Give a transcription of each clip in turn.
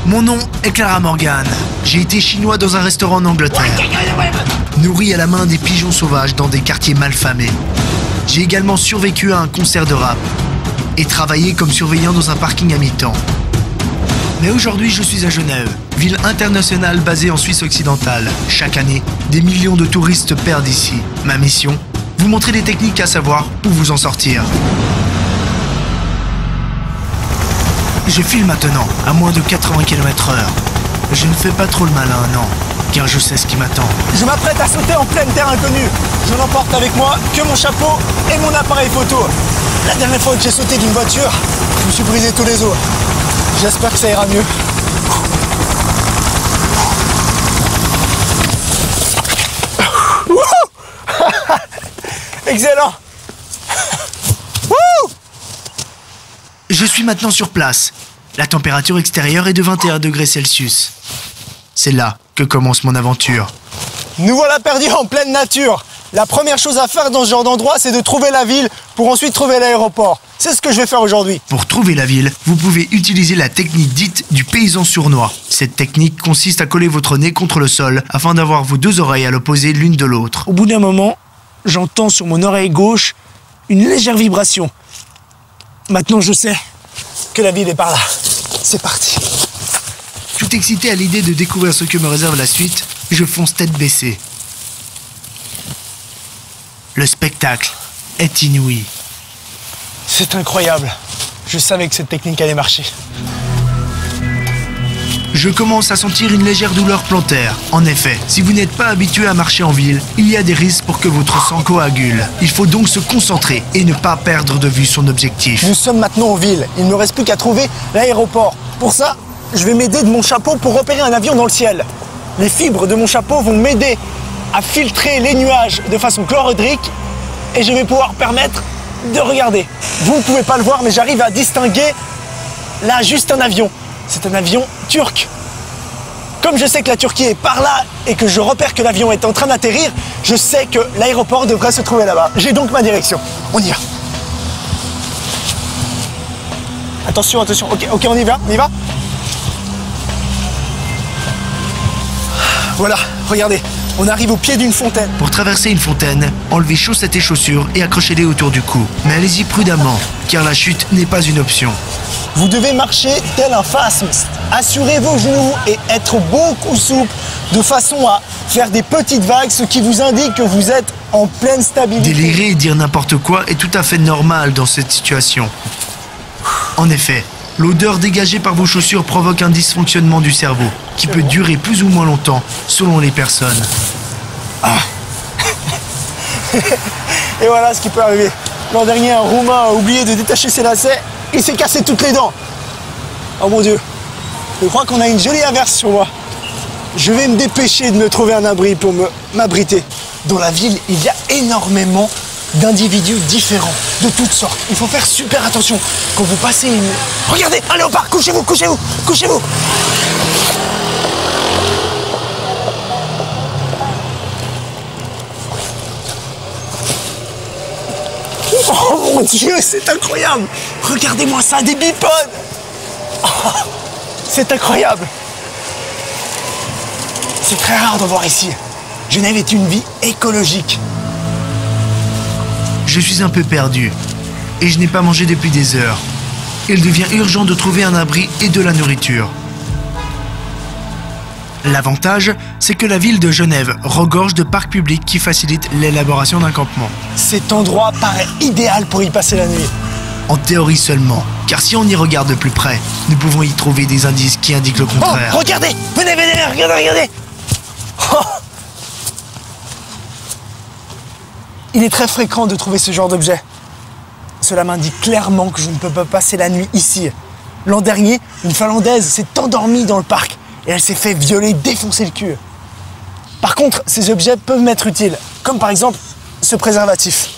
Mon nom est Clara Morgan. J'ai été chinois dans un restaurant en Angleterre. Nourri à la main des pigeons sauvages dans des quartiers malfamés. J'ai également survécu à un concert de rap et travaillé comme surveillant dans un parking à mi-temps. Mais aujourd'hui, je suis à Genève, ville internationale basée en Suisse occidentale. Chaque année, des millions de touristes perdent ici. Ma mission, vous montrer des techniques à savoir où vous en sortir. Je file maintenant, à moins de 80 km/h. Je ne fais pas trop le malin, non, car je sais ce qui m'attend. Je m'apprête à sauter en pleine terre inconnue. Je n'emporte avec moi que mon chapeau et mon appareil photo. La dernière fois que j'ai sauté d'une voiture, je me suis brisé tous les os. J'espère que ça ira mieux. Excellent. Je suis maintenant sur place. La température extérieure est de 21 degrés Celsius. C'est là que commence mon aventure. Nous voilà perdus en pleine nature. La première chose à faire dans ce genre d'endroit, c'est de trouver la ville pour ensuite trouver l'aéroport. C'est ce que je vais faire aujourd'hui. Pour trouver la ville, vous pouvez utiliser la technique dite du paysan sournois. Cette technique consiste à coller votre nez contre le sol afin d'avoir vos deux oreilles à l'opposé l'une de l'autre. Au bout d'un moment, j'entends sur mon oreille gauche une légère vibration. Maintenant, je sais que la ville est par là. C'est parti. Tout excité à l'idée de découvrir ce que me réserve la suite, je fonce tête baissée. Le spectacle est inouï. C'est incroyable. Je savais que cette technique allait marcher. Je commence à sentir une légère douleur plantaire. En effet, si vous n'êtes pas habitué à marcher en ville, il y a des risques pour que votre sang coagule. Il faut donc se concentrer et ne pas perdre de vue son objectif. Nous sommes maintenant en ville. Il ne me reste plus qu'à trouver l'aéroport. Pour ça, je vais m'aider de mon chapeau pour repérer un avion dans le ciel. Les fibres de mon chapeau vont m'aider à filtrer les nuages de façon chlorhydrique et je vais pouvoir permettre de regarder. Vous ne pouvez pas le voir, mais j'arrive à distinguer là juste un avion. C'est un avion turc. Comme je sais que la Turquie est par là et que je repère que l'avion est en train d'atterrir, je sais que l'aéroport devrait se trouver là-bas. J'ai donc ma direction. On y va. Attention, attention. Ok, on y va, Voilà, regardez. On arrive au pied d'une fontaine. Pour traverser une fontaine, enlevez chaussettes et chaussures et accrochez-les autour du cou. Mais allez-y prudemment, car la chute n'est pas une option. Vous devez marcher tel un phasme. Assurez vos genoux et être beaucoup souple, de façon à faire des petites vagues, ce qui vous indique que vous êtes en pleine stabilité. Délirer et dire n'importe quoi est tout à fait normal dans cette situation. En effet, l'odeur dégagée par vos chaussures provoque un dysfonctionnement du cerveau, qui peut durer plus ou moins longtemps, selon les personnes. Et voilà ce qui peut arriver. L'an dernier, un Roumain a oublié de détacher ses lacets, il s'est cassé toutes les dents. Oh mon Dieu, je crois qu'on a une jolie averse sur moi. Je vais me dépêcher de me trouver un abri pour m'abriter. Dans la ville, il y a énormément d'individus différents, de toutes sortes. Il faut faire super attention quand vous passez une... Regardez, un léopard, couchez-vous. Oh mon Dieu, c'est incroyable! Regardez-moi ça, des bipodes! Oh, c'est incroyable! C'est très rare d'en voir ici. Genève est une vie écologique. Je suis un peu perdu, et je n'ai pas mangé depuis des heures. Il devient urgent de trouver un abri et de la nourriture. L'avantage, c'est que la ville de Genève regorge de parcs publics qui facilitent l'élaboration d'un campement. Cet endroit paraît idéal pour y passer la nuit. En théorie seulement, car si on y regarde de plus près, nous pouvons y trouver des indices qui indiquent le contraire. Oh, regardez! Venez, regardez! Oh. Il est très fréquent de trouver ce genre d'objet. Cela m'indique clairement que je ne peux pas passer la nuit ici. L'an dernier, une Finlandaise s'est endormie dans le parc et elle s'est fait violer, défoncer le cul. Par contre, ces objets peuvent m'être utiles, comme par exemple ce préservatif.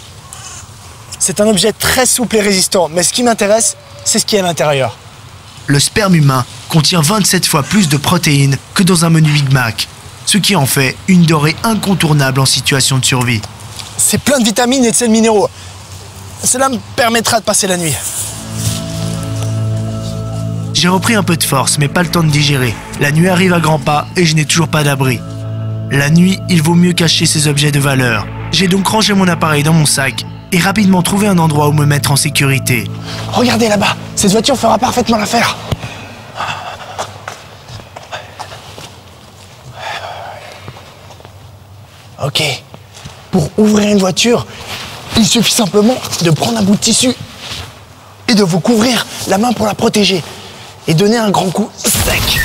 C'est un objet très souple et résistant, mais ce qui m'intéresse, c'est ce qui est à l'intérieur. Le sperme humain contient 27 fois plus de protéines que dans un menu Big Mac, ce qui en fait une denrée incontournable en situation de survie. C'est plein de vitamines et de sels minéraux. Cela me permettra de passer la nuit. J'ai repris un peu de force, mais pas le temps de digérer. La nuit arrive à grands pas et je n'ai toujours pas d'abri. La nuit, il vaut mieux cacher ses objets de valeur. J'ai donc rangé mon appareil dans mon sac et rapidement trouvé un endroit où me mettre en sécurité. Regardez là-bas, cette voiture fera parfaitement l'affaire. Ok, pour ouvrir une voiture, il suffit simplement de prendre un bout de tissu et de vous couvrir la main pour la protéger et donner un grand coup sec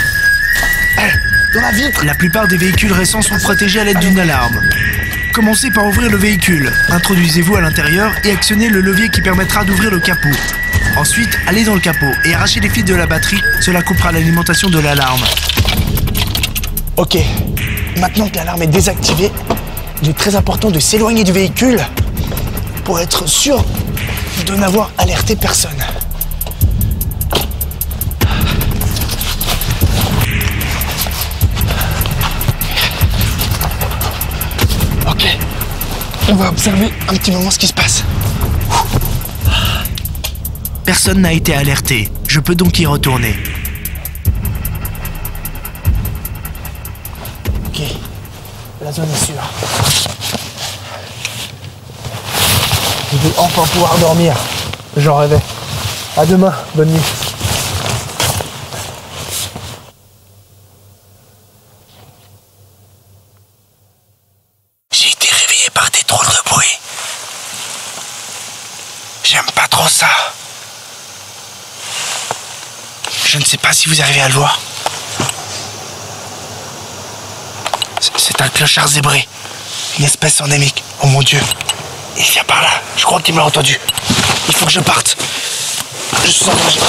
dans la vitre. La plupart des véhicules récents sont protégés à l'aide d'une alarme. Commencez par ouvrir le véhicule. Introduisez-vous à l'intérieur et actionnez le levier qui permettra d'ouvrir le capot. Ensuite, allez dans le capot et arrachez les fils de la batterie. Cela coupera l'alimentation de l'alarme. Ok, maintenant que l'alarme est désactivée, il est très important de s'éloigner du véhicule pour être sûr de n'avoir alerté personne. Ok, on va observer un petit moment ce qui se passe. Personne n'a été alerté. Je peux donc y retourner. Ok, la zone est sûre. Je vais enfin pouvoir dormir. J'en rêvais. À demain, bonne nuit. J'ai été réveillé par des drôles de bruit. J'aime pas trop ça. Je ne sais pas si vous arrivez à le voir. C'est un clochard zébré. Une espèce endémique. Oh mon Dieu. Il vient par là. Je crois qu'il m'a entendu. Il faut que je parte. Je suis en danger.